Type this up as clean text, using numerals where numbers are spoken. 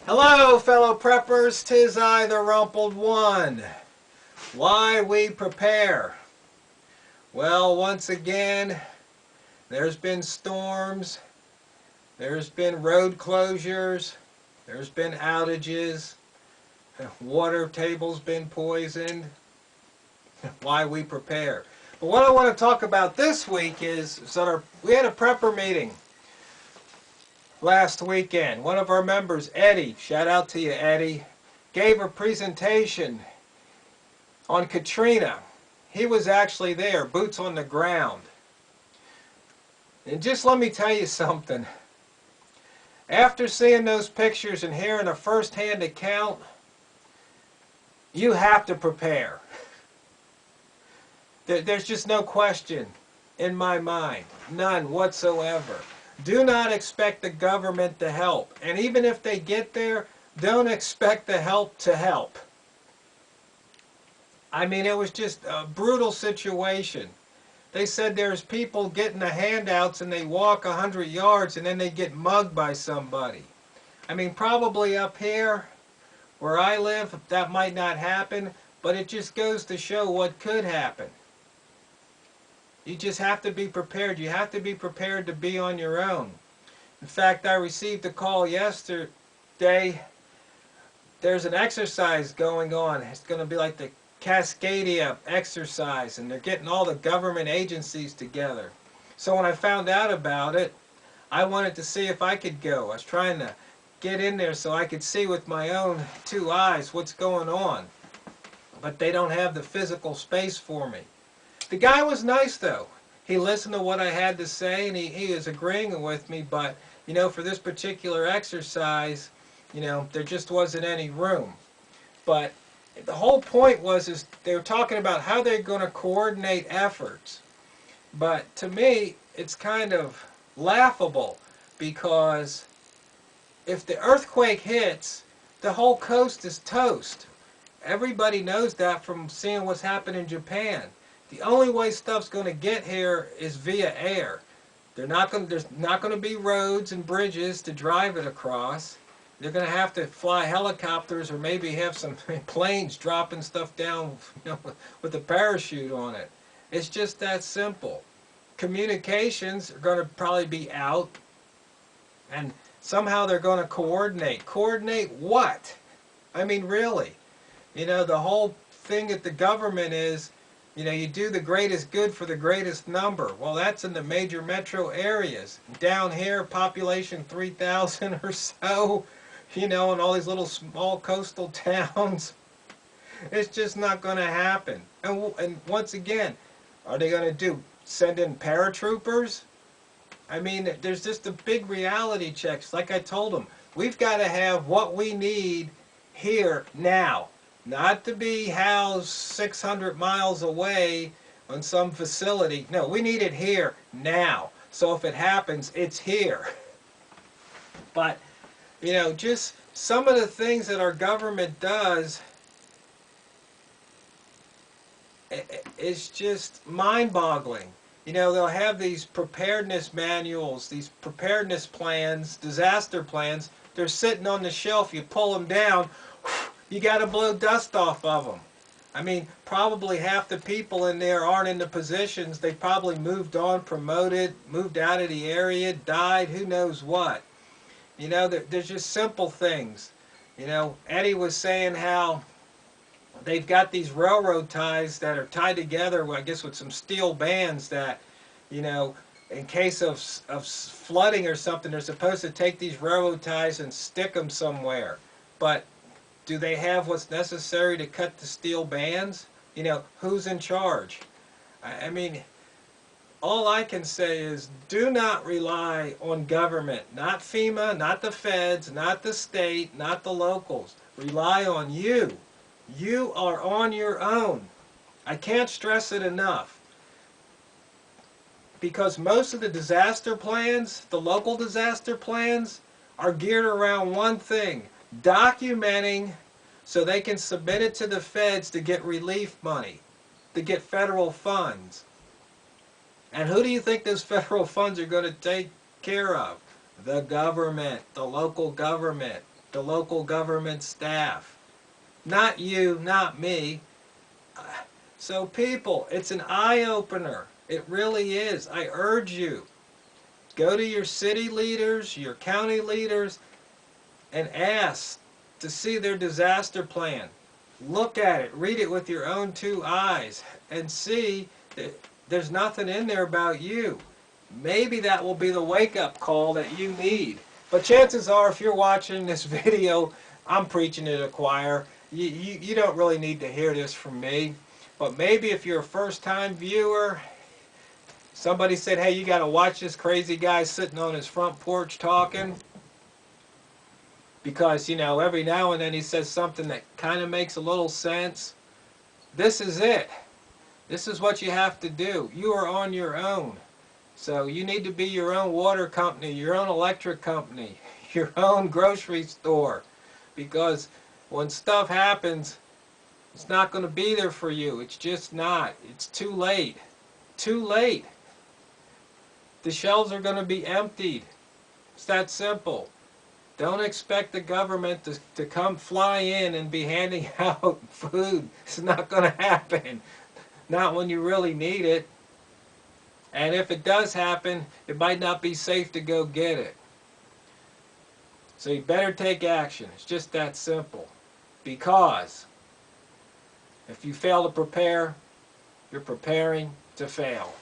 Hello, fellow preppers. 'Tis I, the Rumpled One. Why we prepare? Well, once again, there's been storms, there's been road closures, there's been outages, water table's been poisoned. Why we prepare? But what I want to talk about this week is we had a prepper meeting last weekend. One of our members, Eddie, shout out to you, Eddie, gave a presentation on Katrina. He was actually there, boots on the ground. And just let me tell you something. After seeing those pictures and hearing a first-hand account, you have to prepare. There's just no question in my mind, none whatsoever. Do not expect the government to help. And even if they get there, don't expect the help to help. I mean, it was just a brutal situation. They said there's people getting the handouts and they walk 100 yards and then they get mugged by somebody. I mean, probably up here where I live, that might not happen, but it just goes to show what could happen. You just have to be prepared. You have to be prepared to be on your own. In fact, I received a call yesterday. There's an exercise going on. It's going to be like the Cascadia exercise, and they're getting all the government agencies together. So when I found out about it, I wanted to see if I could go. I was trying to get in there so I could see with my own two eyes what's going on. But they don't have the physical space for me. The guy was nice, though. He listened to what I had to say, and he was agreeing with me, but, you know, for this particular exercise, you know, there just wasn't any room. But the whole point is they were talking about how they're going to coordinate efforts. But to me, it's kind of laughable, because if the earthquake hits, the whole coast is toast. Everybody knows that from seeing what's happened in Japan. The only way stuff's going to get here is via air. There's not going to be roads and bridges to drive it across. They're going to have to fly helicopters or maybe have some planes dropping stuff down, you know, with a parachute on it. It's just that simple. Communications are going to probably be out, and somehow they're going to coordinate. Coordinate what? I mean, really. You know, the whole thing at the government is, you know, you do the greatest good for the greatest number. Well, that's in the major metro areas. Down here, population 3,000 or so, you know, and all these little small coastal towns. It's just not going to happen. And once again, are they going to send in paratroopers? I mean, there's just a big reality check. Like I told them, we've got to have what we need here now. Not to be housed 600 miles away on some facility. No, we need it here now. So if it happens, it's here. But, you know, just some of the things that our government does is just mind-boggling. You know, they'll have these preparedness manuals, these preparedness plans, disaster plans. They're sitting on the shelf. You pull them down, you got to blow dust off of them. I mean, probably half the people in there aren't in the positions. They probably moved on, promoted, moved out of the area, died, who knows what. You know, there's just simple things. You know, Eddie was saying how they've got these railroad ties that are tied together, I guess, with some steel bands that, you know, in case of flooding or something, they're supposed to take these railroad ties and stick them somewhere. But do they have what's necessary to cut the steel bands? You know, who's in charge? I mean, all I can say is do not rely on government. Not FEMA, not the feds, not the state, not the locals. Rely on you. You are on your own. I can't stress it enough. Because most of the disaster plans, the local disaster plans, are geared around one thing: documenting so they can submit it to the feds to get relief money, to get federal funds. And who do you think those federal funds are going to take care of? The government, the local government. the local government staff. Not you, not me. So people, it's an eye-opener. It really is. I urge you, go to your city leaders, your county leaders, and ask to see their disaster plan. Look at it, read it with your own two eyes, and see that there's nothing in there about you. Maybe that will be the wake-up call that you need. But chances are, if you're watching this video, I'm preaching to the choir. You don't really need to hear this from me. But maybe if you're a first-time viewer, somebody said, hey, you got to watch this crazy guy sitting on his front porch talking. Because, you know, every now and then he says something that kind of makes a little sense. This is it. This is what you have to do. You are on your own. So you need to be your own water company, your own electric company, your own grocery store. Because when stuff happens, it's not going to be there for you. It's just not. It's too late. Too late. The shelves are going to be emptied. It's that simple. Don't expect the government to come fly in and be handing out food. It's not going to happen. Not when you really need it. And if it does happen, it might not be safe to go get it. So you better take action. It's just that simple. Because if you fail to prepare, you're preparing to fail.